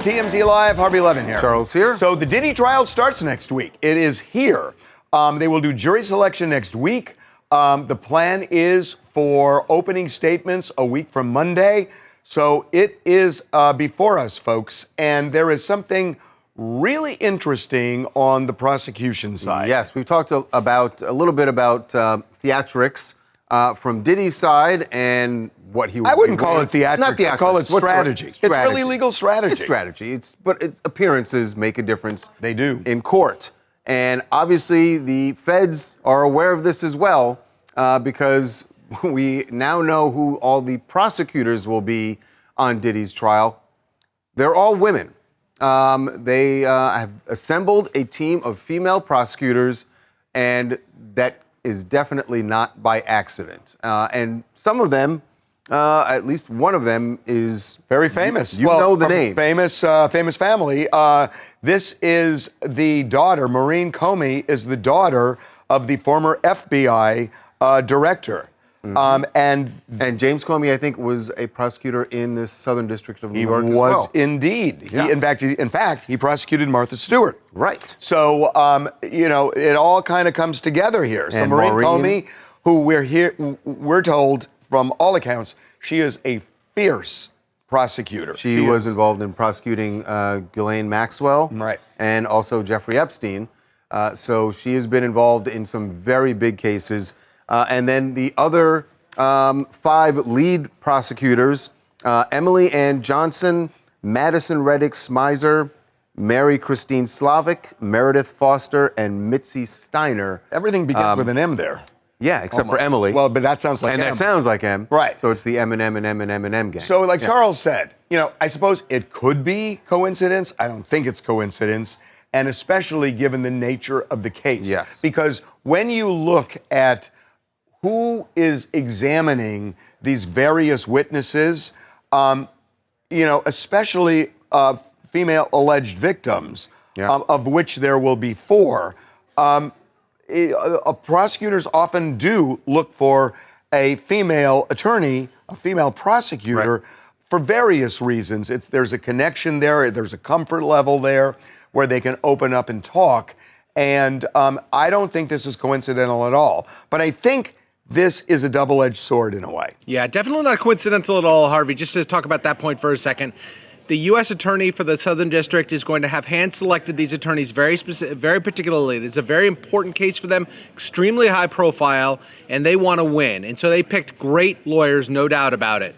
TMZ Live, Harvey Levin here. Charles here. So the Diddy trial starts next week. It is here. They will do jury selection next week. The plan is for opening statements a week from Monday. So it is before us, folks. And there is something really interesting on the prosecution side. Yes, we've talked a little bit about theatrics from Diddy's side and what he would I wouldn't call it theatrics. Not theatrics. I'd call it strategy. It's really legal strategy. It's strategy. But appearances make a difference. They do. In court. And obviously the feds are aware of this as well because we now know who all the prosecutors will be on Diddy's trial. They're all women. They have assembled a team of female prosecutors, and that is definitely not by accident. And some of them, at least one of them, is very famous. You know the name. Famous family. This is the daughter. Maureen Comey is the daughter of the former FBI director. Mm-hmm. And James Comey, I think, was a prosecutor in the Southern District of New York as well. He was indeed. Yes. In fact, he prosecuted Martha Stewart. Right. So, it all kind of comes together here. So And Maureen Comey, who we're told from all accounts, she is a fierce prosecutor. She was involved in prosecuting Ghislaine Maxwell. Right. And also Jeffrey Epstein. So she has been involved in some very big cases. And then the other 5 lead prosecutors, Emily Ann Johnson, Madison Reddick Smizer, Mary Christine Slavic, Meredith Foster, and Mitzi Steiner. Everything begins with an M there. Yeah, except for Emily. Well, but that sounds like and M. that sounds like M. Right. So it's the M&M and M&M gang. So like Charles said, I suppose it could be coincidence. I don't think it's coincidence. And especially given the nature of the case. Yes. Because when you look at who is examining these various witnesses, especially female alleged victims, of which there will be 4, prosecutors often do look for a female attorney, a female prosecutor, for various reasons. There's a connection there, there's a comfort level there where they can open up and talk. And I don't think this is coincidental at all. But I think this is a double-edged sword in a way. Yeah, definitely not coincidental at all, Harvey. Just to talk about that point for a second. The U.S. Attorney for the Southern District is going to have hand-selected these attorneys very particularly. This is a very important case for them, extremely high profile, and they want to win. And so they picked great lawyers, no doubt about it.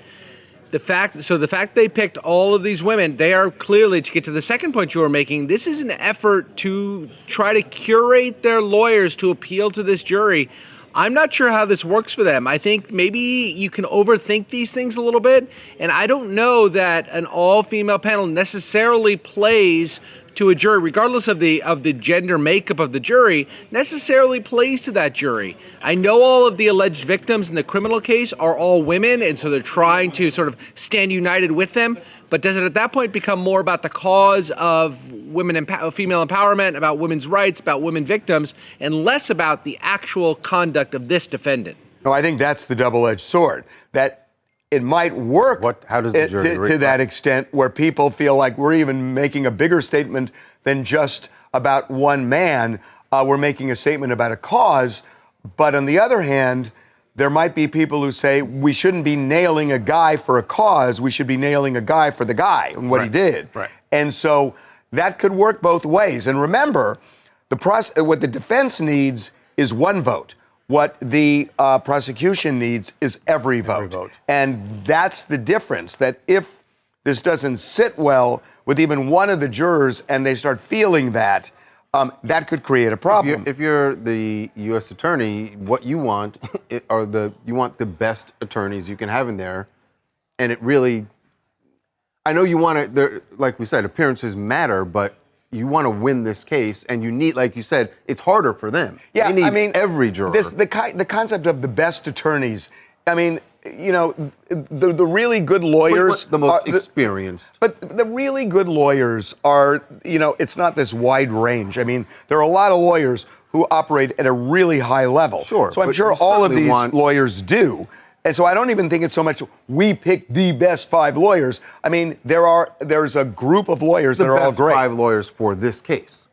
The fact they picked all of these women, they are clearly, to get to the second point you were making, this is an effort to try to curate their lawyers to appeal to this jury. I'm not sure how this works for them. I think maybe you can overthink these things a little bit, and I don't know that an all-female panel necessarily plays to a jury, regardless of the gender makeup of the jury, necessarily plays to that jury. I know all of the alleged victims in the criminal case are all women, and so they're trying to sort of stand united with them. But does it at that point become more about the cause of female empowerment, about women's rights, about women victims, and less about the actual conduct of this defendant? No, I think that's the double-edged sword. That it might work how does the jury to that extent where people feel like we're even making a bigger statement than just about one man. We're making a statement about a cause. But on the other hand, there might be people who say we shouldn't be nailing a guy for a cause. We should be nailing a guy for the guy and what he did. Right. And so that could work both ways. And remember, what the defense needs is 1 vote. What the prosecution needs is every vote. And that's the difference, that if this doesn't sit well with even one of the jurors and they start feeling that, that could create a problem. If you're the U.S. attorney, what you want you want the best attorneys you can have in there. And it really, I know you want to, like we said, appearances matter, but you want to win this case, and you need, like you said, it's harder for them. Yeah, they need every juror. The concept of the best attorneys, I mean, the really good lawyers, the most experienced. But the really good lawyers are, it's not this wide range. I mean, there are a lot of lawyers who operate at a really high level. Sure. So I'm sure all of these lawyers do. And so I don't even think it's so much we pick the best 5 lawyers. I mean, there's a group of lawyers that are all great. The best 5 lawyers for this case.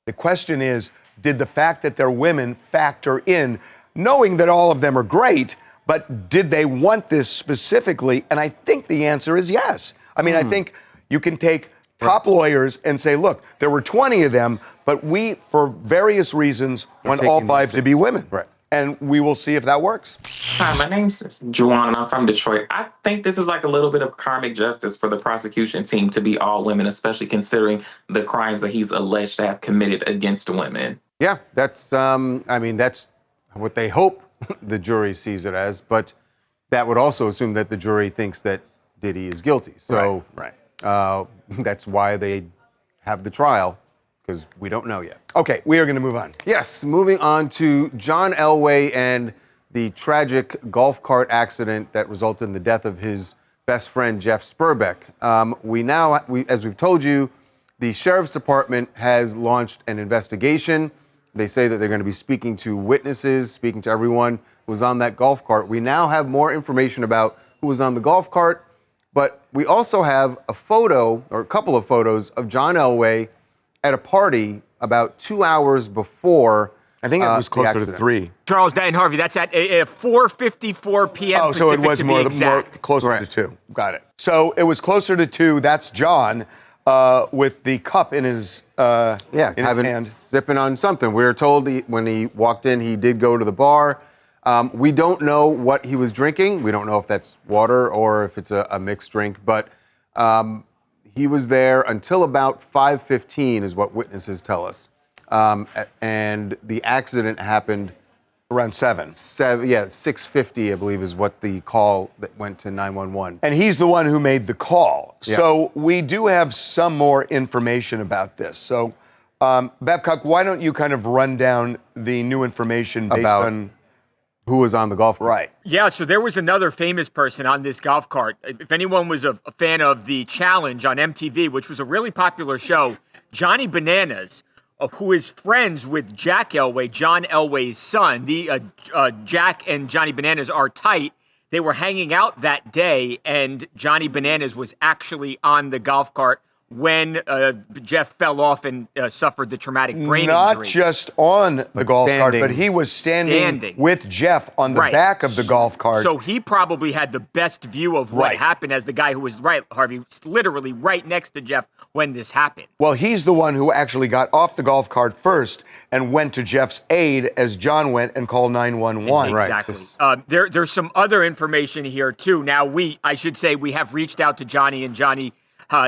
The question is, did the fact that they're women factor in, knowing that all of them are great, but did they want this specifically? And I think the answer is yes. I mean, I think you can take top lawyers and say, look, there were 20 of them, but we, for various reasons, want all 5 to be women. Right. And we will see if that works. Hi, my name's Juwan, and I'm from Detroit. I think this is like a little bit of karmic justice for the prosecution team to be all women, especially considering the crimes that he's alleged to have committed against women. Yeah, that's, I mean, that's what they hope the jury sees it as, but that would also assume that the jury thinks that Diddy is guilty. So that's why they have the trial, because we don't know yet. Okay, we are going to move on. Yes, moving on to John Elway and the tragic golf cart accident that resulted in the death of his best friend, Jeff Spurbeck. As we've told you, the Sheriff's Department has launched an investigation. They say that they're going to be speaking to witnesses, speaking to everyone who was on that golf cart. We now have more information about who was on the golf cart, but we also have a photo, or a couple of photos, of John Elway at a party about 2 hours before. I think it was closer to 3. Charles, Dan Harvey, that's at 4:54 p.m. Oh, so it Pacific, was to be more exact. closer to 2. Got it. So it was closer to 2. That's John with the cup in his hand. Sipping on something. We were told when he walked in, he did go to the bar. We don't know what he was drinking. We don't know if that's water or if it's a mixed drink, but he was there until about 5:15 is what witnesses tell us. And the accident happened around 7. 6:50, I believe, is what the call that went to 911. And he's the one who made the call. Yeah. So we do have some more information about this. So, Babcock, why don't you kind of run down the new information based About on who was on the golf cart? Right. Yeah, so there was another famous person on this golf cart. If anyone was a fan of The Challenge on MTV, which was a really popular show, Johnny Bananas, who is friends with Jack Elway, John Elway's son. Jack and Johnny Bananas are tight. They were hanging out that day, and Johnny Bananas was actually on the golf cart when Jeff fell off and suffered the traumatic brain injury. Not just on the golf cart, but he was standing with Jeff on the back of the golf cart. So he probably had the best view of what happened as the guy who was Harvey, literally right next to Jeff when this happened. Well, he's the one who actually got off the golf cart first and went to Jeff's aid as John went and called 911. Exactly. There's some other information here too. Now I should say we have reached out to Johnny, and Johnny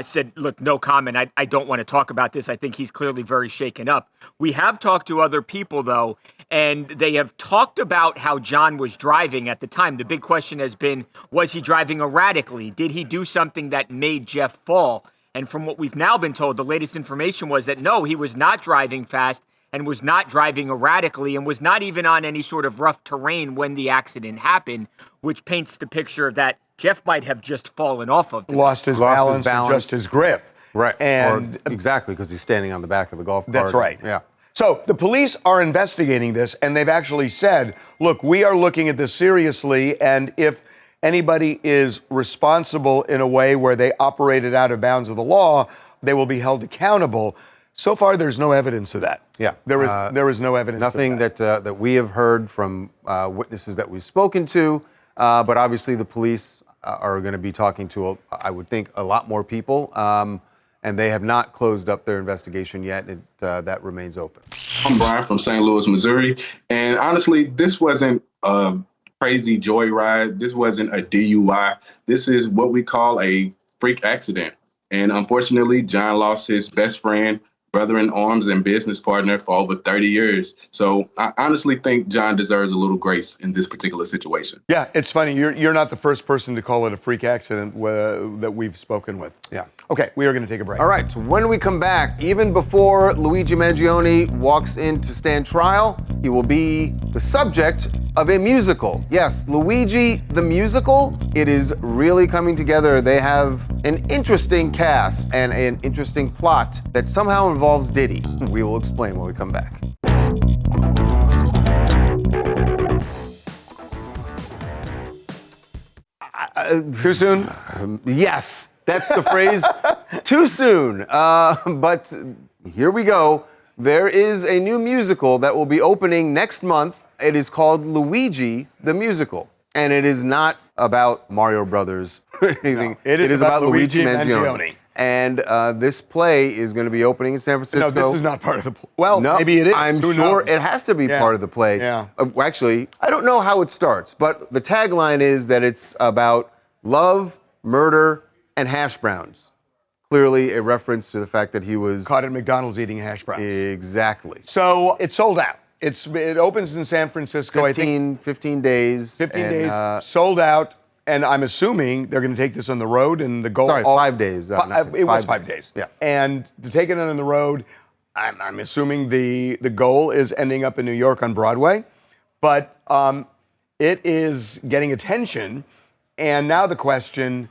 said, look, no comment. I don't want to talk about this. I think he's clearly very shaken up. We have talked to other people, though, and they have talked about how John was driving at the time. The big question has been, was he driving erratically? Did he do something that made Jeff fall? And from what we've now been told, the latest information was that, no, he was not driving fast and was not driving erratically and was not even on any sort of rough terrain when the accident happened, which paints the picture that Jeff might have just fallen off of. Lost his balance or just his grip. Right. And exactly, because he's standing on the back of the golf cart. That's right. Yeah. So the police are investigating this, and they've actually said, look, we are looking at this seriously, and if anybody is responsible in a way where they operated out of bounds of the law, they will be held accountable. So far, there's no evidence of that. Yeah. There is no evidence nothing of that. that we have heard from witnesses that we've spoken to, but obviously the police are going to be talking to, I would think, a lot more people, and they have not closed up their investigation yet. That remains open. I'm Brian from St. Louis, Missouri, and honestly, this wasn't a crazy joyride. This wasn't a DUI. This is what we call a freak accident, and unfortunately, John lost his best friend, brother in arms, and business partner for over 30 years. So I honestly think John deserves a little grace in this particular situation. Yeah, it's funny. You're not the first person to call it a freak accident that we've spoken with. Yeah. Okay, we are going to take a break. All right, so when we come back, even before Luigi Mangione walks in to stand trial, he will be the subject of a musical. Yes, Luigi the musical. It is really coming together. They have an interesting cast and an interesting plot that somehow involves Diddy. We will explain when we come back. Too soon? Yes, that's the phrase. Too soon. But here we go. There is a new musical that will be opening next month. It is called Luigi the Musical. And it is not about Mario Brothers or anything. No, it is about Luigi Mangione. And this play is going to be opening in San Francisco. No, this is not part of the play. Well, No, maybe it is. I'm Who sure knows? it has to be part of the play. Yeah. Actually, I don't know how it starts, but the tagline is that it's about love, murder, and hash browns. Clearly a reference to the fact that he was Caught at McDonald's eating hash browns. Exactly. So it's sold out. It opens in San Francisco, I think. 15 days. 15 days, sold out. And I'm assuming they're going to take this on the road, and the goal. Sorry, 5 days. It was 5 days. Yeah. And to take it on the road, I'm assuming the goal is ending up in New York on Broadway, but it is getting attention. And now the question: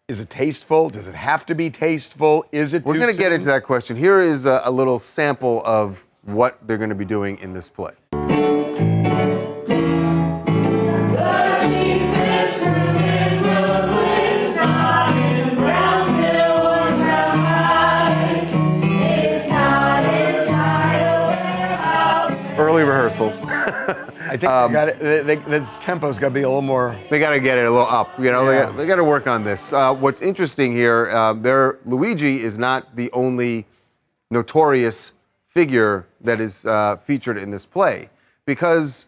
is it tasteful? Does it have to be tasteful? Is it? We're too going to get soon? into that question. Here is a little sample of what they're going to be doing in this play. Early rehearsals. I think this tempo's got to be a little more. They got to get it a little up. You know, Yeah. they got to work on this. What's interesting here, Luigi is not the only notorious figure that is featured in this play, because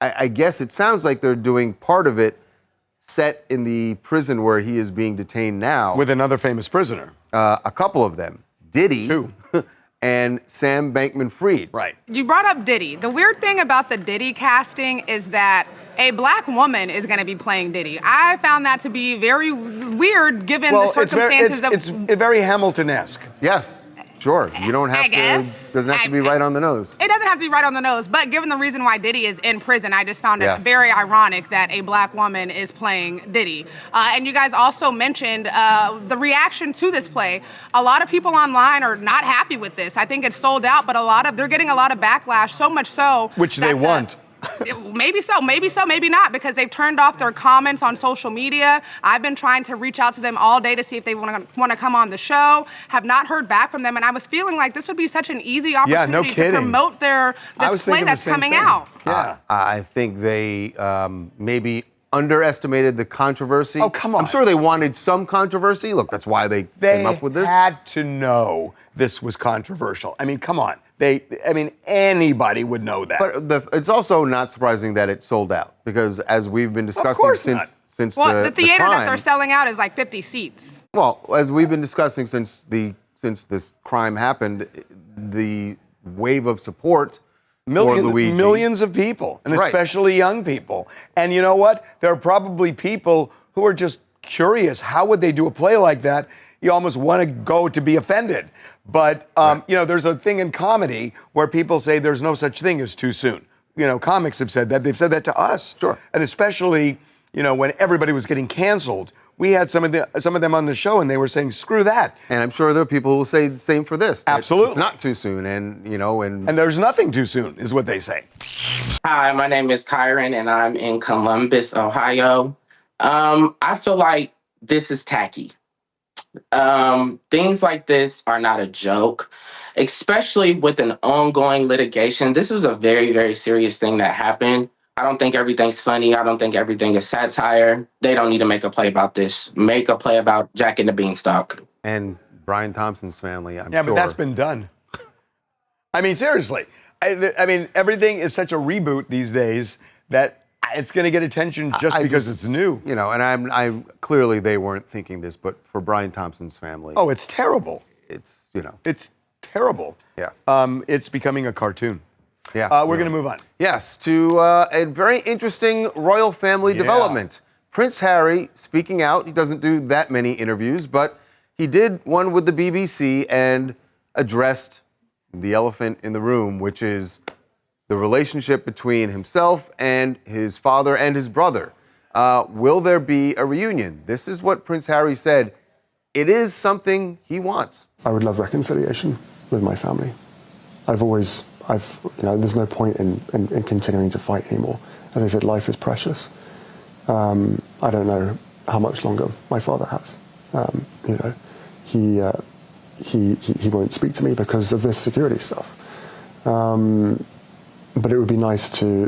I guess it sounds like they're doing part of it set in the prison where he is being detained now. With another famous prisoner. A couple of them, Diddy. Two. And Sam Bankman-Fried. Right. You brought up Diddy. The weird thing about the Diddy casting is that a black woman is going to be playing Diddy. I found that to be very weird given the circumstances it's very Hamilton-esque. Yes, sure. You don't have doesn't have to be right on the nose. It doesn't have to be right on the nose, but given the reason why Diddy is in prison, I just found it Yes. very ironic that a black woman is playing Diddy. And you guys also mentioned the reaction to this play. A lot of people online are not happy with this. I think it's sold out, but they're getting a lot of backlash, so much so. Which they want. Maybe so, maybe not, because they've turned off their comments on social media. I've been trying to reach out to them all day to see if they want to come on the show. Have not heard back from them, and I was feeling like this would be such an easy opportunity to promote this play that's coming out. Yeah. I think they maybe underestimated the controversy. Oh, come on. I'm sure they wanted some controversy. Look, that's why they came up with this. They had to know this was controversial. I mean, come on. Anybody would know that. But it's also not surprising that it sold out, because as we've been discussing since the theater that crime, they're selling out is like 50 seats. Well, as we've been discussing since this crime happened, the wave of support for Luigi. Millions of people, and Right. especially young people. And you know what? There are probably people who are just curious. How would they do a play like that? You almost want to go to be offended. But, there's a thing in comedy where people say there's no such thing as too soon. Comics have said that. They've said that to us. Sure. And especially, when everybody was getting canceled, we had some of them on the show, and they were saying, screw that. And I'm sure there are people who will say the same for this. Absolutely. It's not too soon, and there's nothing too soon, is what they say. Hi, my name is Kyron, and I'm in Columbus, Ohio. I feel like this is tacky. Things like this are not a joke, especially with an ongoing litigation. This was a very, very serious thing that happened. I don't think everything's funny. I don't think everything is satire. They don't need to make a play about this. Make a play about Jack and the Beanstalk. And Brian Thompson's family, I'm sure. Yeah, but that's been done. I mean, seriously. I mean, everything is such a reboot these days that it's going to get attention just because it's new. And I'm clearly they weren't thinking this, but for Brian Thompson's family. Oh, it's terrible. It's It's terrible. Yeah. It's becoming a cartoon. Yeah. We're going to move on. Yes, to a very interesting royal family development. Prince Harry speaking out. He doesn't do that many interviews, but he did one with the BBC and addressed the elephant in the room, which is the relationship between himself and his father and his brother. Will there be a reunion? This is what Prince Harry said. It is something he wants. I would love reconciliation with my family. There's no point in continuing to fight anymore. As I said, life is precious. I don't know how much longer my father has. You know, he won't speak to me because of this security stuff. But it would be nice to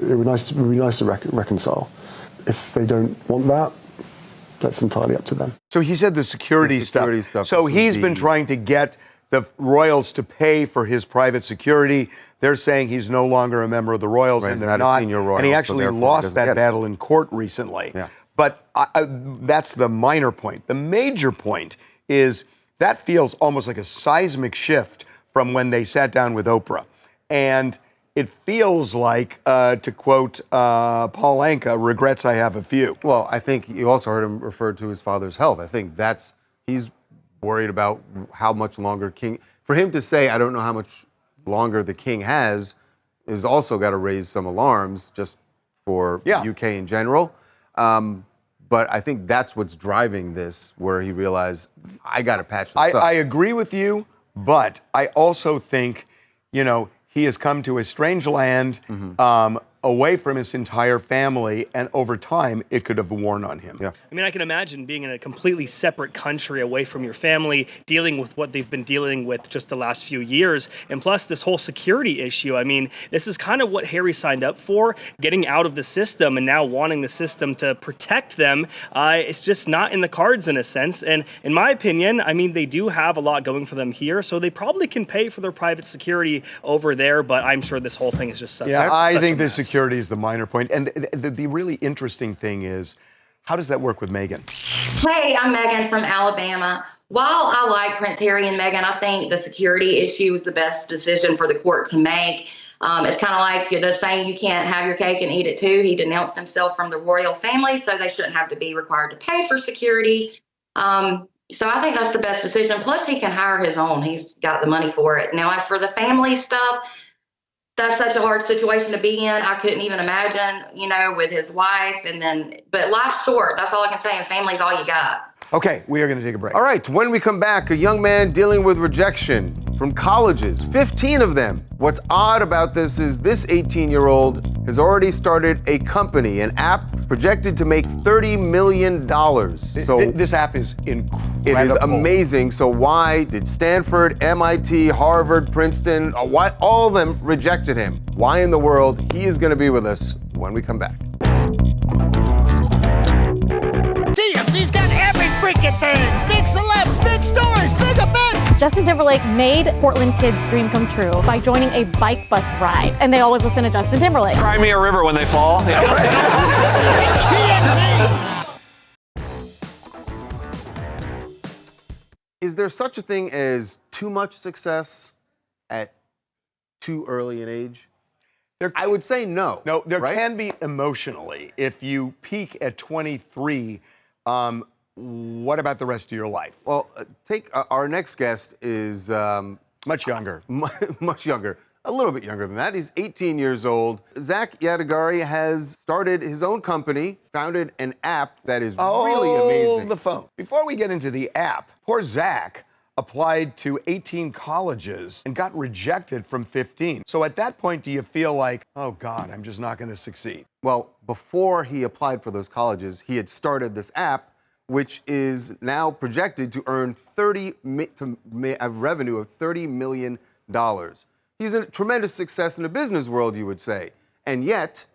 reconcile. If they don't want that, that's entirely up to them. So he said the security stuff. So he's been trying to get the royals to pay for his private security. They're saying he's no longer a member of the royals, and they're not. Royal, and he actually lost that battle in court recently. Yeah. But that's the minor point. The major point is that feels almost like a seismic shift from when they sat down with Oprah. And it feels like, to quote Paul Anka, regrets I have a few. Well, I think you also heard him refer to his father's health. I think he's worried about how much longer King, for him to say, I don't know how much longer the King has also got to raise some alarms just for the UK in general. But I think that's what's driving this, where he realized, I got to patch this up. I agree with you, but I also think, you know, he has come to a strange land, away from his entire family, and over time, it could have worn on him. Yeah. I mean, I can imagine being in a completely separate country away from your family, dealing with what they've been dealing with just the last few years, and plus this whole security issue. I mean, this is kind of what Harry signed up for, getting out of the system and now wanting the system to protect them. It's just not in the cards in a sense. And in my opinion, I mean, they do have a lot going for them here, so they probably can pay for their private security over there, but I'm sure this whole thing is just such I think a the mess. security is the minor point. And the really interesting thing is, how does that work with Meghan? Hey, I'm Megan from Alabama. While I like Prince Harry and Meghan, I think the security issue is the best decision for the court to make. It's kind of like the saying, you can't have your cake and eat it too. He denounced himself from the royal family, so they shouldn't have to be required to pay for security. So I think that's the best decision. Plus, he can hire his own. He's got the money for it. Now, as for the family stuff, that's such a hard situation to be in. I couldn't even imagine, you know, with his wife. But life's short. That's all I can say. And family's all you got. Okay, we are going to take a break. All right, when we come back, a young man dealing with rejection from colleges, 15 of them. What's odd about this is this 18-year-old has already started a company, an app projected to make $30 million. So this app is incredible. It is amazing. So why did Stanford, MIT, Harvard, Princeton, why all of them rejected him? Why in the world? He is going to be with us when we come back. TMZ's got every freaking thing. Big celebs, big stories, big events. Justin Timberlake made Portland kids' dream come true by joining a bike bus ride. And they always listen to Justin Timberlake. Cry me a river when they fall. It's TMZ. Is there such a thing as too much success at too early an age? I would say no. No, there can be emotionally. If you peak at 23, what about the rest of your life? Well, take our next guest is much younger. Much younger. A little bit younger than that. He's 18 years old. Zach Yadagari has started his own company, founded an app that is really amazing. The phone. Before we get into the app, poor Zach applied to 18 colleges and got rejected from 15. So at that point, do you feel like, oh God, I'm just not going to succeed? Well, before he applied for those colleges, he had started this app, which is now projected to earn a revenue of $30 million. He's a tremendous success in the business world, you would say. And yet,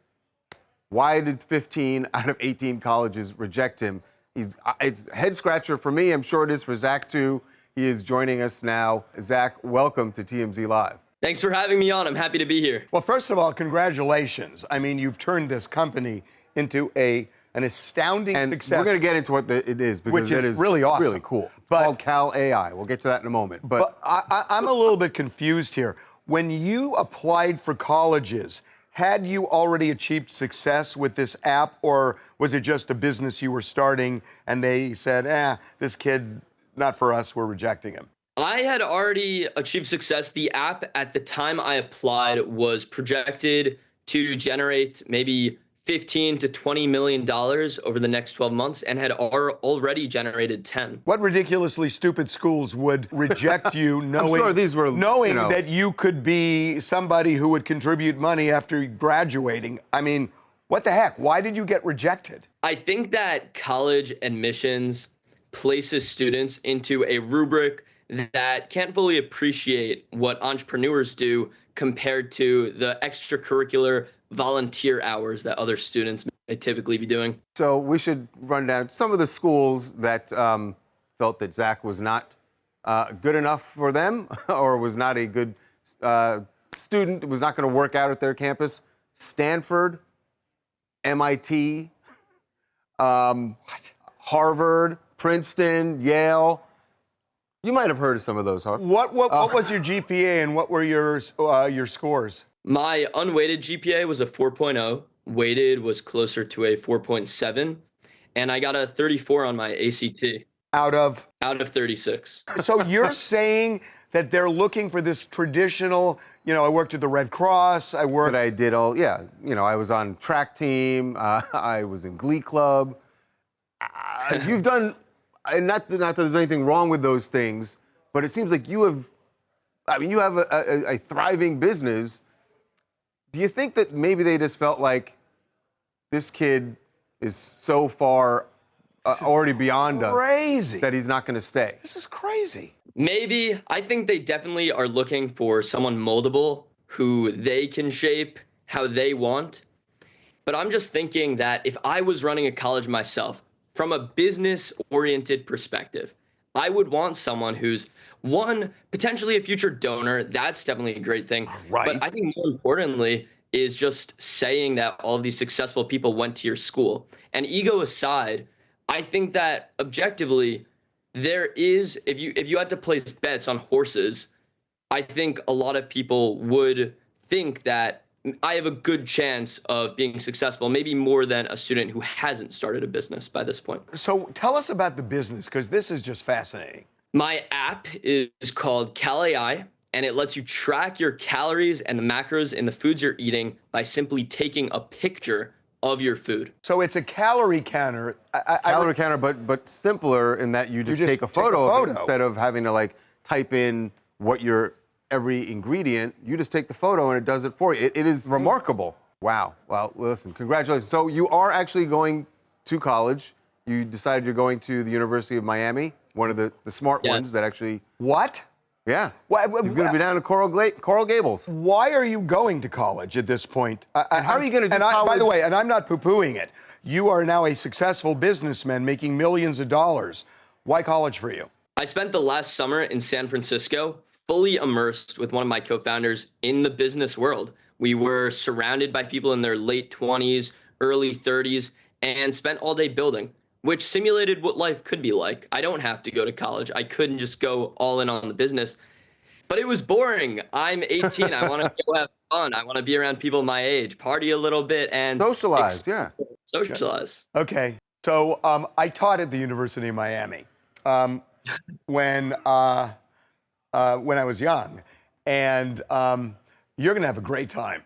why did 15 out of 18 colleges reject him? It's a head scratcher for me. I'm sure it is for Zach too. He is joining us now. Zach, welcome to TMZ Live. Thanks for having me on. I'm happy to be here. Well, first of all, congratulations. I mean, you've turned this company into an astounding success. We're going to get into what it is, because it is really awesome. Really cool. It's called Cal AI. We'll get to that in a moment. But I'm a little bit confused here. When you applied for colleges, had you already achieved success with this app, or was it just a business you were starting and they said, this kid, not for us, we're rejecting him? I had already achieved success. The app at the time I applied was projected to generate maybe $15 to $20 million over the next 12 months and had already generated 10. What ridiculously stupid schools would reject you knowing, that you could be somebody who would contribute money after graduating? I mean, What the heck? Why did you get rejected? I think that college admissions places students into a rubric that can't fully appreciate what entrepreneurs do compared to the extracurricular volunteer hours that other students may typically be doing. So we should run down some of the schools that felt that Zach was not good enough for them or was not a good student, was not going to work out at their campus. Stanford, MIT, Harvard, Princeton, Yale. You might have heard of some of those, huh? What was your GPA and what were your scores? My unweighted GPA was a 4.0. Weighted was closer to a 4.7. And I got a 34 on my ACT. Out of? Out of 36. So you're saying that they're looking for this traditional, I worked at the Red Cross, I did all, I was on track team, I was in Glee Club. You've done, and not that there's anything wrong with those things, but it seems like you have a thriving business. Do you think that maybe they just felt like this kid is so far already beyond us that he's not going to stay? This is crazy. Maybe. I think they definitely are looking for someone moldable who they can shape how they want. But I'm just thinking that if I was running a college myself, from a business-oriented perspective, I would want someone who's, one, potentially a future donor. That's definitely a great thing. Right. But I think more importantly is just saying that all of these successful people went to your school. And ego aside, I think that objectively, there is, if you had to place bets on horses, I think a lot of people would think that I have a good chance of being successful, maybe more than a student who hasn't started a business by this point. So tell us about the business, because this is just fascinating. My app is called CalAI, and it lets you track your calories and the macros in the foods you're eating by simply taking a picture of your food. So it's a calorie counter. Calorie counter, but simpler in that you just take a photo of it instead of having to type in what your every ingredient. You just take the photo and it does it for you. It is remarkable. Wow. Well, listen, congratulations. So you are actually going to college. You decided you're going to the University of Miami, one of the smart ones that actually. What? Yeah. He's going to be down in Coral Gables. Why are you going to college at this point? And how are you going to do college? By the way, and I'm not poo-pooing it, you are now a successful businessman making millions of dollars. Why college for you? I spent the last summer in San Francisco, fully immersed with one of my co-founders in the business world. We were surrounded by people in their late 20s, early 30s, and spent all day building, which simulated what life could be like. I don't have to go to college. I couldn't just go all in on the business. But it was boring. I'm 18. I want to go have fun. I want to be around people my age, party a little bit, and socialize. Socialize. Okay. So I taught at the University of Miami when I was young, and you're going to have a great time.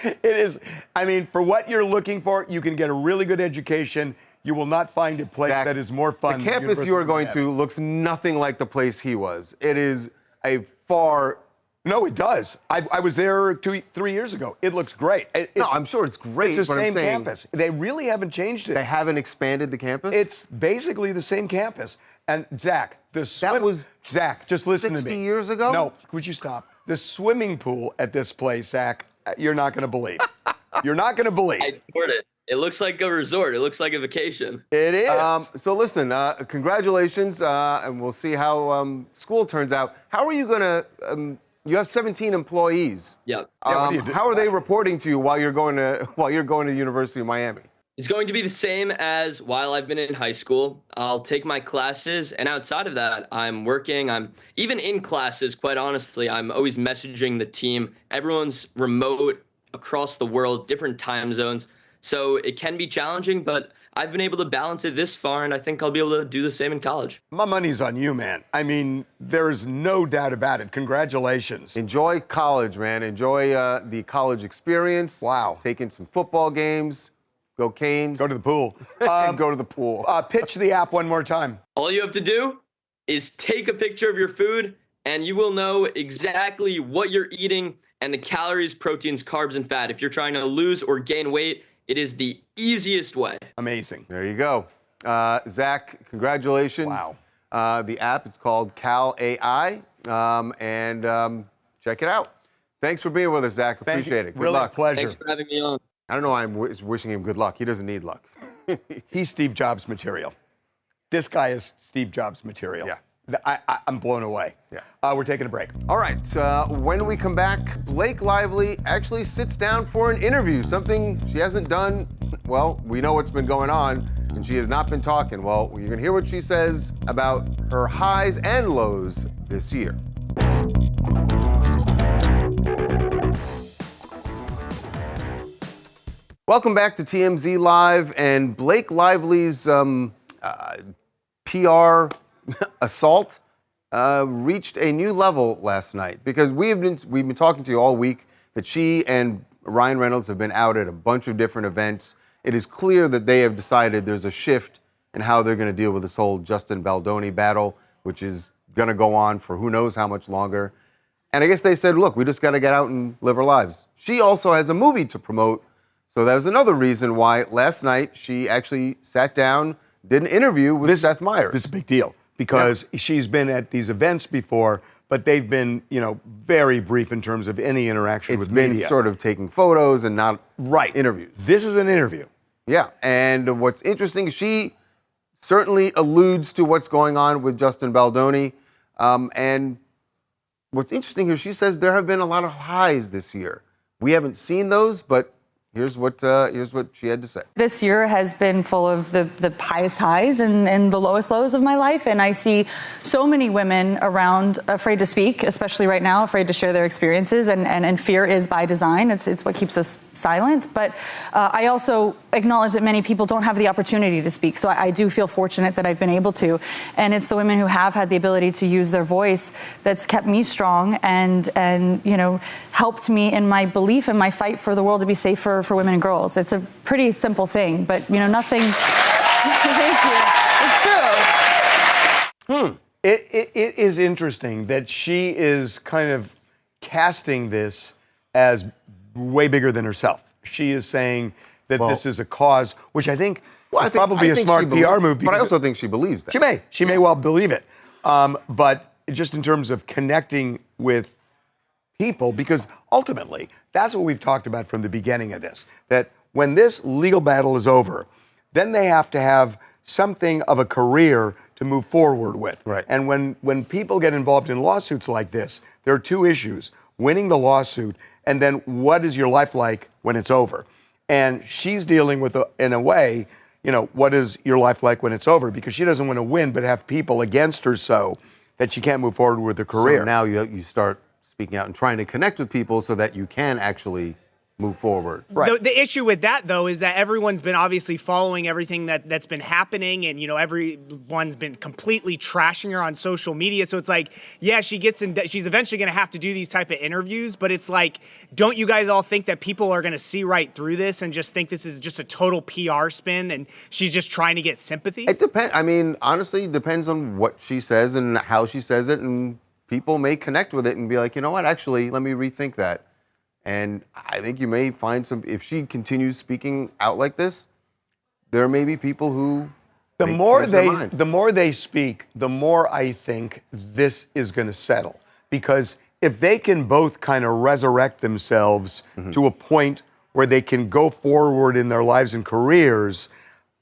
It is. I mean, for what you're looking for, you can get a really good education. You will not find a place that is more fun. The campus you are going to looks nothing like the place he was. It is a far. No, it does. I was there 3 years ago. It looks great. No, I'm sure it's great. It's the same campus. They really haven't changed it. They haven't expanded the campus? It's basically the same campus. And Zach, Zach, just listen to me. 60 years ago? No, would you stop? The swimming pool at this place, Zach, you're not going to believe. You're not going to believe. I support it. It looks like a resort. It looks like a vacation. It is. So listen, congratulations, and we'll see how school turns out. How are you going to? You have 17 employees. Yeah. How are they reporting to you while you're going to the University of Miami? It's going to be the same as while I've been in high school. I'll take my classes, and outside of that, I'm working. I'm even in classes, quite honestly, I'm always messaging the team. Everyone's remote across the world, different time zones. So it can be challenging, but I've been able to balance it this far, and I think I'll be able to do the same in college. My money's on you, man. I mean, there's no doubt about it. Congratulations. Enjoy college, man. Enjoy the college experience. Wow. Taking some football games. Go Canes. Go to the pool. Go to the pool. Pitch the app one more time. All you have to do is take a picture of your food, and you will know exactly what you're eating and the calories, proteins, carbs, and fat. If you're trying to lose or gain weight, It is the easiest way. Amazing. There you go. Zach, congratulations. Wow. The app, it's called Cal AI, and check it out. Thanks for being with us, Zach. Appreciate it. Good really luck. A pleasure. Thanks for having me on. I don't know why I'm wishing him good luck. He doesn't need luck. He's Steve Jobs material. This guy is Steve Jobs material. Yeah. I'm blown away. Yeah. We're taking a break. All right. When we come back, Blake Lively actually sits down for an interview, something she hasn't done. Well, we know what's been going on, and she has not been talking. Well, you're going to hear what she says about her highs and lows this year. Welcome back to TMZ Live, and Blake Lively's PR assault reached a new level last night, because we've been talking to you all week that she and Ryan Reynolds have been out at a bunch of different events. It is clear that they have decided there's a shift in how they're going to deal with this whole Justin Baldoni battle, which is going to go on for who knows how much longer. And I guess they said, look, we just got to get out and live our lives. She also has a movie to promote. So that was another reason why last night she actually sat down, did an interview with Seth Meyers. This is a big deal, because she's been at these events before, but they've been, very brief in terms of any interaction with media. It's been sort of taking photos and not interviews. This is an interview. Yeah, and what's interesting, she certainly alludes to what's going on with Justin Baldoni. And what's interesting here, she says there have been a lot of highs this year. We haven't seen those, but here's what she had to say. This year has been full of the highest highs and the lowest lows of my life. And I see so many women around afraid to speak, especially right now, afraid to share their experiences. And fear is by design. It's what keeps us silent. But I also acknowledge that many people don't have the opportunity to speak. So I do feel fortunate that I've been able to. And it's the women who have had the ability to use their voice that's kept me strong and helped me in my belief and my fight for the world to be safer for women and girls. It's a pretty simple thing, but nothing. Thank you. It's true. It is interesting that she is kind of casting this as way bigger than herself. She is saying that this is a cause, which I think is probably a smart PR move. But I also think she believes that. She may well believe it. But just in terms of connecting with people, because ultimately, that's what we've talked about from the beginning of this, that when this legal battle is over, then they have to have something of a career to move forward with. Right. And when people get involved in lawsuits like this, there are two issues: winning the lawsuit, and then what is your life like when it's over? And she's dealing with, in a way, what is your life like when it's over? Because she doesn't want to win, but have people against her so that she can't move forward with her career. So now you start speaking out and trying to connect with people so that you can actually move forward. Right. The issue with that, though, is that everyone's been obviously following everything that's been happening, and everyone's been completely trashing her on social media. So it's like, yeah, she's eventually going to have to do these type of interviews, but it's like, don't you guys all think that people are going to see right through this and just think this is just a total PR spin and she's just trying to get sympathy? It depends. I mean, honestly, it depends on what she says and how she says it, and people may connect with it and be like, you know what, actually, let me rethink that. And I think you may find if she continues speaking out like this, there may be people who the more they speak, the more I think this is going to settle. Because if they can both kind of resurrect themselves to a point where they can go forward in their lives and careers,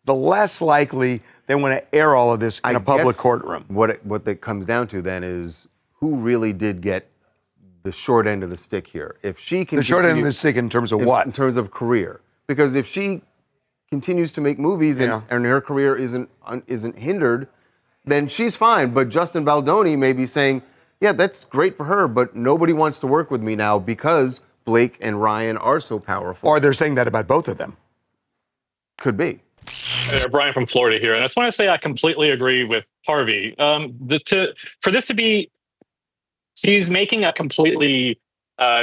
the less likely they want to air all of this in a public courtroom. What that comes down to then is who really did get the short end of the stick here. If she can the short end of the stick in terms of what? In terms of career. Because if she continues to make movies and her career isn't hindered, then she's fine. But Justin Baldoni may be saying, yeah, that's great for her, but nobody wants to work with me now because Blake and Ryan are so powerful. Or they're saying that about both of them. Could be. Brian from Florida here. And I just want to say I completely agree with Harvey. For this to be, she's making a completely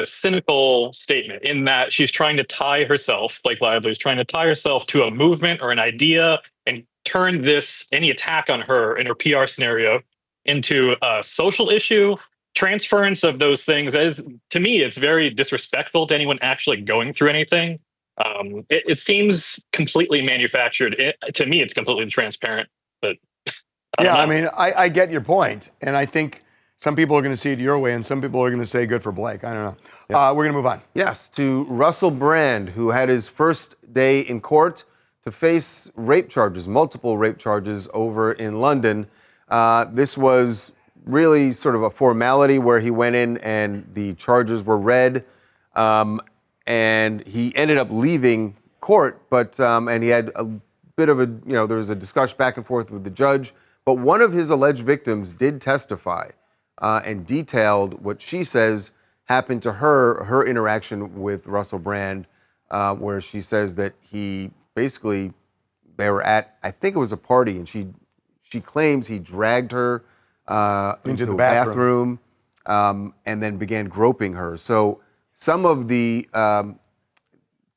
cynical statement in that she's trying to tie herself, Blake Lively is trying to tie herself to a movement or an idea and turn any attack on her in her PR scenario into a social issue. Transference of those things, to me, it's very disrespectful to anyone actually going through anything. It seems completely manufactured. To me, it's completely transparent. But I mean, I get your point, and I think some people are going to see it your way, and some people are going to say good for Blake. I don't know. We're going to move on. Yes, to Russell Brand, who had his first day in court to face rape charges, multiple rape charges over in London. This was really sort of a formality where he went in and the charges were read, and he ended up leaving court, but and he had a bit of a, there was a discussion back and forth with the judge, but one of his alleged victims did testify and detailed what she says happened to her interaction with Russell Brand, where she says that he basically, they were at, I think it was a party, and she claims he dragged her into the bathroom and then began groping her. So some of the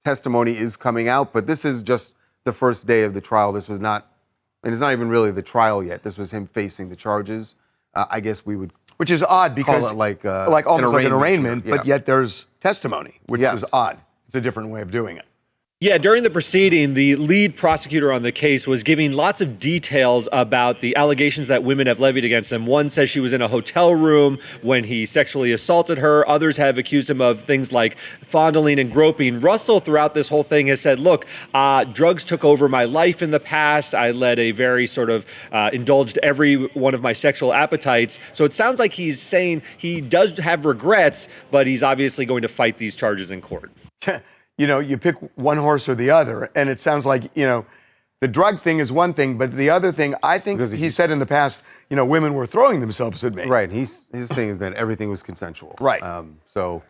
testimony is coming out, but this is just the first day of the trial. This was not, and it's not even really the trial yet. This was him facing the charges. I guess we would, which is odd because call it like almost like an arraignment, yeah. But yet there's testimony, which is odd. It's a different way of doing it. Yeah, during the proceeding, the lead prosecutor on the case was giving lots of details about the allegations that women have levied against him. One says she was in a hotel room when he sexually assaulted her. Others have accused him of things like fondling and groping. Russell, throughout this whole thing, has said, look, drugs took over my life in the past. I led a very sort of indulged every one of my sexual appetites. So it sounds like he's saying he does have regrets, but he's obviously going to fight these charges in court. You pick one horse or the other, and it sounds like, the drug thing is one thing, but the other thing, I think he said in the past, women were throwing themselves at me. Right. His thing is that everything was consensual. Right. So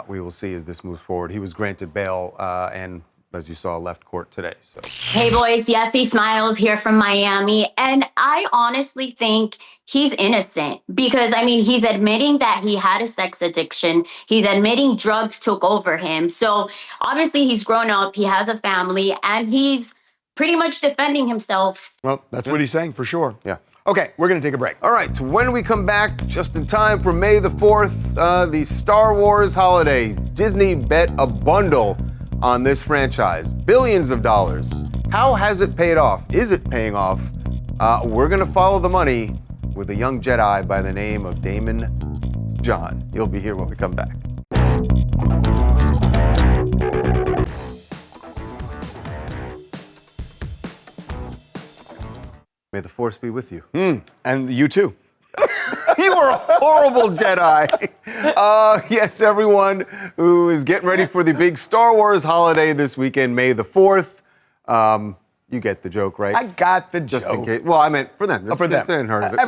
we will see as this moves forward. He was granted bail and, as you saw, left court today. So. Hey, boys. Yessie Smiles here from Miami. And I honestly think he's innocent because, he's admitting that he had a sex addiction. He's admitting drugs took over him. So obviously he's grown up. He has a family and he's pretty much defending himself. Well, that's what he's saying for sure. Yeah. Okay, we're going to take a break. All right, when we come back, just in time for May the 4th, the Star Wars holiday, Disney bet a bundle on this franchise, billions of dollars. How has it paid off? Is it paying off? We're going to follow the money with a young Jedi by the name of Damon John. You'll be here when we come back. May the Force be with you. And you too. You were a horrible Jedi. Yes, everyone who is getting ready for the big Star Wars holiday this weekend, May the 4th. You get the joke, right? I got the Just joke. in case. Well, I meant for them. For them. Heard of it.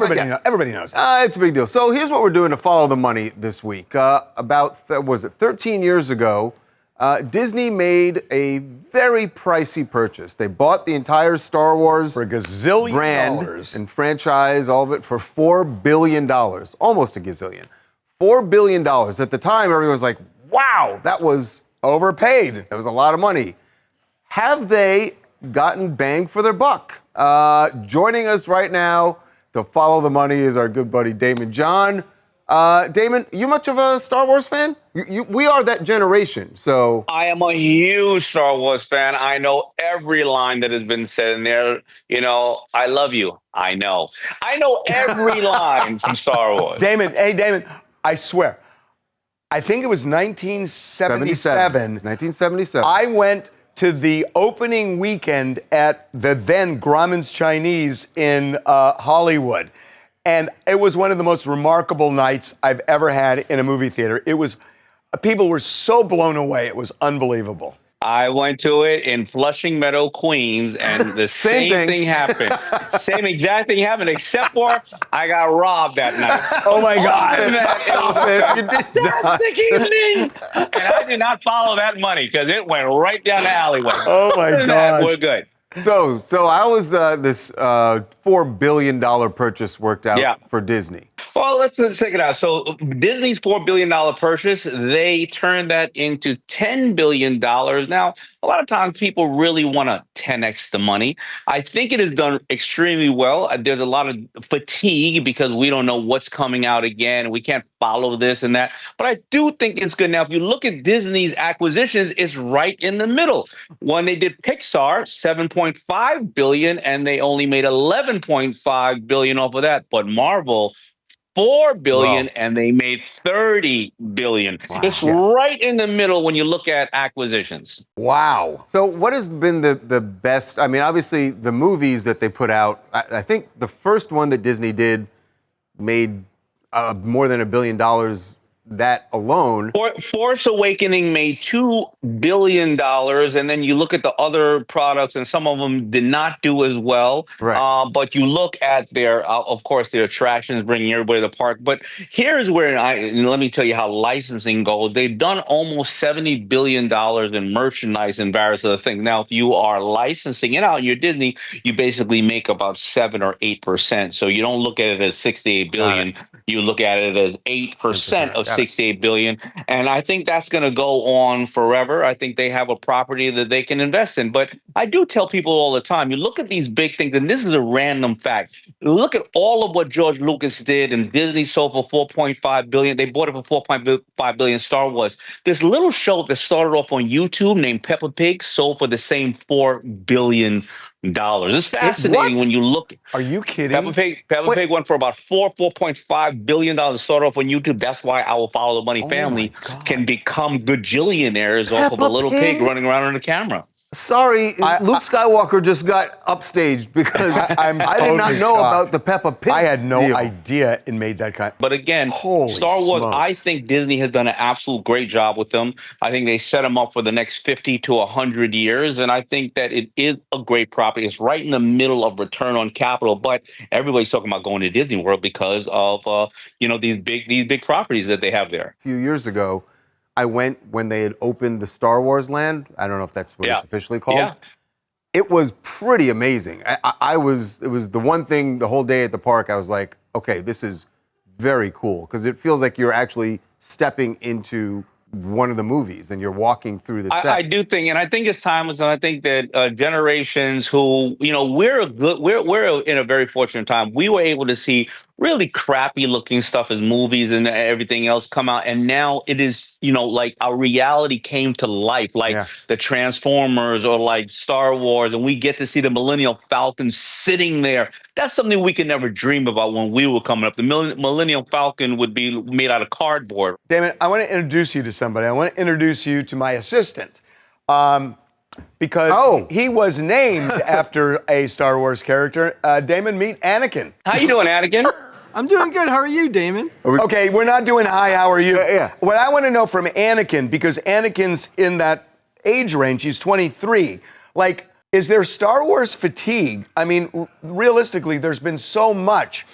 Everybody knows. It's a big deal. So here's what we're doing to follow the money this week. About 13 years ago, Disney made a very pricey purchase. They bought the entire Star Wars for a gazillion brand dollars and franchise, all of it for $4 billion, almost a gazillion. $4 billion. At the time, everyone was like, wow, that was overpaid. That was a lot of money. Have they gotten bang for their buck? Joining us right now to follow the money is our good buddy Damon John. Damon, you much of a Star Wars fan? We are that generation, so. I am a huge Star Wars fan. I know every line that has been said in there. I love you. I know every line from Star Wars. Damon, I swear, I think it was 1977. 1977. I went to the opening weekend at the then Grauman's Chinese in Hollywood. And it was one of the most remarkable nights I've ever had in a movie theater. People were so blown away. It was unbelievable. I went to it in Flushing Meadow, Queens, and the same thing happened. Same exact thing happened, except for I got robbed that night. Oh my God. Fantastic evening. And I did not follow that money because it went right down the alleyway. Oh my gosh. We're good. So how was this $4 billion purchase worked out for Disney? Well, let's check it out. So Disney's $4 billion purchase, they turned that into $10 billion. Now, a lot of times people really want to 10x the money. I think it has done extremely well. There's a lot of fatigue because we don't know what's coming out again. We can't follow this and that. But I do think it's good. Now, if you look at Disney's acquisitions, it's right in the middle. When they did Pixar, $7.5 billion, and they only made $11.5 billion off of that. But Marvel, $4 billion, and they made $30 billion. It's right in the middle when you look at acquisitions. Wow. So what has been the best? I mean, obviously the movies that they put out. I think the first one that Disney did made more than $1 billion. That alone. Force Awakening made $2 billion, and then you look at the other products, and some of them did not do as well. Right. But you look at their, of course, their attractions, bringing everybody to the park. But here's where and let me tell you how licensing goes. They've done almost $70 billion in merchandise and various other things. Now, if you are licensing it out, you're Disney, you basically make about 7 or 8%. So you don't look at it as $68 billion. You look at it as 8% of $68 billion. And I think that's going to go on forever. I think they have a property that they can invest in. But I do tell people all the time, you look at these big things, and this is a random fact. Look at all of what George Lucas did, and Disney sold for $4.5 billion. They bought it for $4.5 billion. Star Wars. This little show that started off on YouTube named Peppa Pig sold for the same $4 billion. It's fascinating when you look. Are you kidding? Peppa Pig went for about $4.5 billion to start off on YouTube. That's why our Follow the Money family can become gajillionaires off of a little pig running around on the camera. Sorry, Luke Skywalker just got upstaged because I did not know about the Peppa Pig. I had no idea it made that kind. But again, Star Wars, I think Disney has done an absolute great job with them. I think they set them up for the next 50 to 100 years, and I think that it is a great property. It's right in the middle of return on capital, but everybody's talking about going to Disney World because of these big properties that they have there. A few years ago, I went when they had opened the Star Wars land. I don't know if that's what it's officially called. Yeah. It was pretty amazing. It was the one thing the whole day at the park, I was like, okay, this is very cool because it feels like you're actually stepping into one of the movies and you're walking through the sets. I do think, and I think it's timeless, and I think that generations who, we're in a very fortunate time. We were able to see really crappy looking stuff as movies and everything else come out, and now it is, like our reality came to life, like the Transformers or like Star Wars, and we get to see the Millennium Falcon sitting there. That's something we could never dream about when we were coming up. The Millennium Falcon would be made out of cardboard. Damon, I want to introduce you to somebody. I want to introduce you to my assistant. Because he was named after a Star Wars character. Damon, meet Anakin. How you doing, Anakin? I'm doing good. How are you, Damon? Okay, we're not doing hi, how are you? What I want to know from Anakin, because Anakin's in that age range, he's 23, like, is there Star Wars fatigue? I mean, realistically, there's been so much.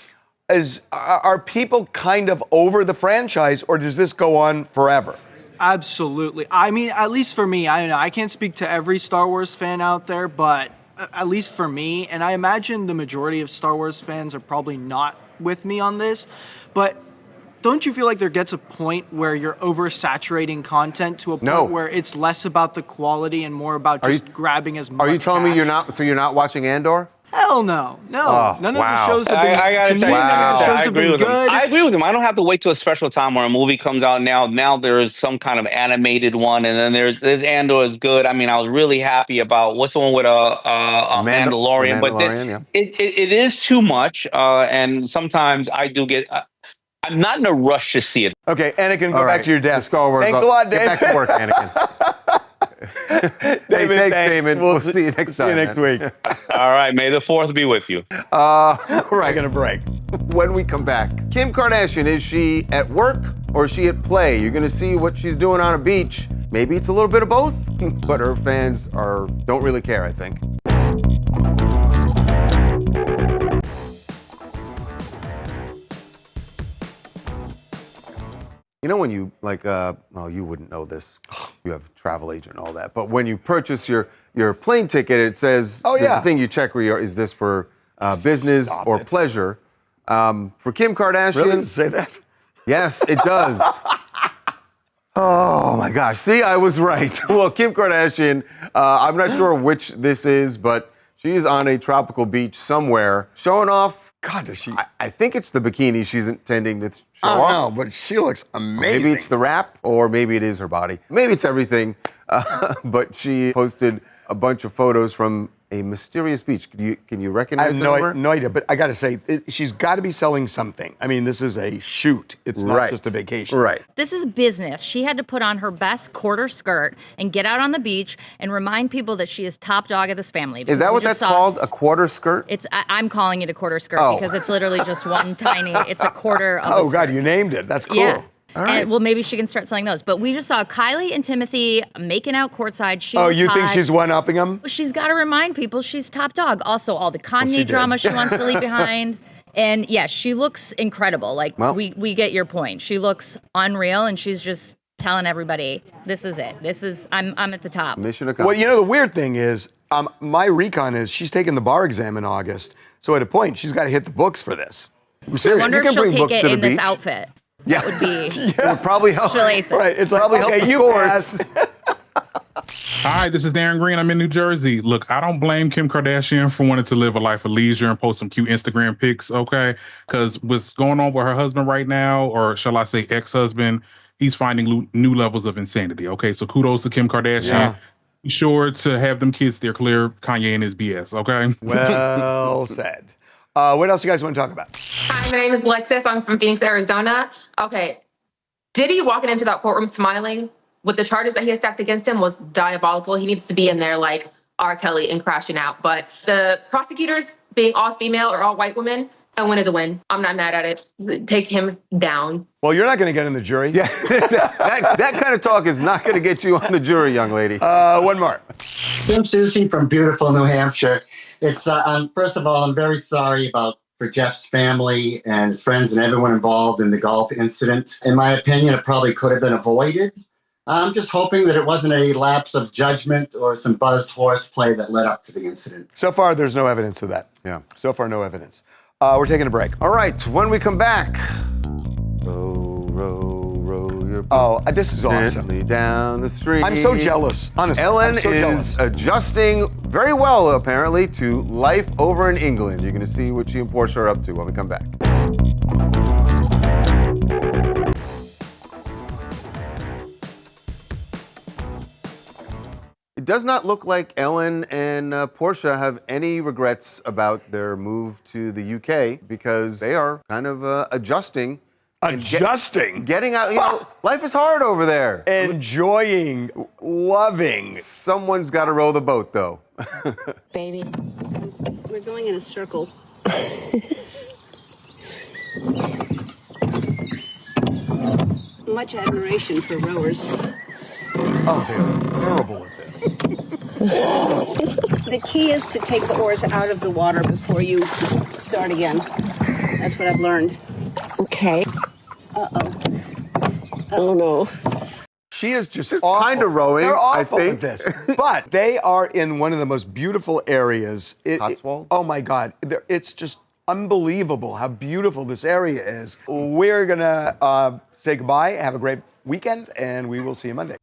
Are people kind of over the franchise, or does this go on forever? Absolutely. I mean, at least for me, I don't know. I can't speak to every Star Wars fan out there, but at least for me, and I imagine the majority of Star Wars fans are probably not with me on this, but don't you feel like there gets a point where you're oversaturating content to a point where it's less about the quality and more about just grabbing as much? Are you telling me you're not watching Andor? Hell no. None of the shows have been, I to me, none of the shows have been good. I agree with him. I don't have to wait till a special time where a movie comes out now. Now there is some kind of animated one, and then there's Andor is good. I mean, I was really happy about what's the one with Mandalorian, but it is too much, and sometimes I do get. I'm not in a rush to see it. Okay, Anakin, go back to your desk. Star Wars. Thanks a lot, David. Get back to work, Anakin. David, thanks, Damon. We'll see you next time. See you next week. All right, may the 4th be with you. We're going to break. When we come back, Kim Kardashian, is she at work or is she at play? You're going to see what she's doing on a beach. Maybe it's a little bit of both, but her fans don't really care, I think. You know when you, you wouldn't know this. You have a travel agent and all that. But when you purchase your plane ticket, it says, the thing you check where you are, is this for business or pleasure? For Kim Kardashian. Really? Does it say that? Yes, it does. Oh my gosh. See, I was right. Well, Kim Kardashian, I'm not sure which this is, but she's on a tropical beach somewhere showing off. God, does she? I think it's the bikini she's intending to I don't off. know, but she looks amazing. Maybe it's the wrap, or maybe it is her body. Maybe it's everything. But she posted a bunch of photos from a mysterious beach. Can you I recognize have no idea, but I got to say, she's got to be selling something. I mean, this is a shoot. It's not just a vacation. Right. This is business. She had to put on her best quarter skirt and get out on the beach and remind people that she is top dog of this family. Is that what that's called? A quarter skirt? I'm calling it a quarter skirt because it's literally just one tiny, it's a quarter of a Oh, skirt. God, you named it. That's cool. Yeah. All right. And, well, maybe she can start selling those. But we just saw Kylie and Timothy making out courtside. She Oh, was you think hot. she's one-upping him? She's got to remind people she's top dog. Also, all the Kanye she drama did. she wants to leave behind. And yeah, she looks incredible. Like, we get your point. She looks unreal, and she's just telling everybody, this is it. I'm at the top. Mission accomplished. Well, you know, the weird thing is, my recon is she's taking the bar exam in August. So at a point, she's got to hit the books for this. I'm I serious. wonder You if can she'll bring take books it to the in this beach. outfit. Yeah. That would be. It would probably help. She'll ace it. Right. It's like, Probably help okay, the you scores. pass. Hi, this is Darren Green. I'm in New Jersey. Look, I don't blame Kim Kardashian for wanting to live a life of leisure and post some cute Instagram pics, okay? Because what's going on with her husband right now, or shall I say ex-husband, he's finding new levels of insanity, okay? So kudos to Kim Kardashian. Yeah. Be sure to have them kids steer clear of Kanye and his BS, okay? Well said. What else you guys want to talk about? Hi, my name is Lexus. I'm from Phoenix, Arizona. Okay. Diddy walking into that courtroom smiling with the charges that he has stacked against him was diabolical. He needs to be in there like R. Kelly and crashing out. But the prosecutors being all female or all white women, a win is a win. I'm not mad at it. Take him down. Well, you're not going to get in the jury. Yeah, that kind of talk is not going to get you on the jury, young lady. One more. I'm Susie from beautiful New Hampshire. It's first of all, I'm very sorry for Jeff's family and his friends and everyone involved in the golf incident. In my opinion, it probably could have been avoided. I'm just hoping that it wasn't a lapse of judgment or some buzzed horseplay that led up to the incident. So far, there's no evidence of that. Yeah. So far, no evidence. We're taking a break. All right, when we come back, row your boat this is awesome. gently down the stream. I'm so jealous, honestly. Ellen I'm so is jealous. adjusting very well, apparently, to life over in England. You're going to see what she and Portia are up to when we come back. It does not look like Ellen and Portia have any regrets about their move to the UK because they are kind of adjusting. Getting out. You know, life is hard over there. Enjoying, loving. Someone's got to row the boat, though. Baby, we're going in a circle. Much admiration for rowers. Oh, they're terrible at this. The key is to take the oars out of the water before you start again. That's what I've learned. Okay. Uh-oh. Oh, no. She is just kind of rowing, They're awful I think. at this. But they are in one of the most beautiful areas. Cotswolds? Oh, my God. It's just unbelievable how beautiful this area is. We're going to say goodbye. Have a great weekend, and we will see you Monday.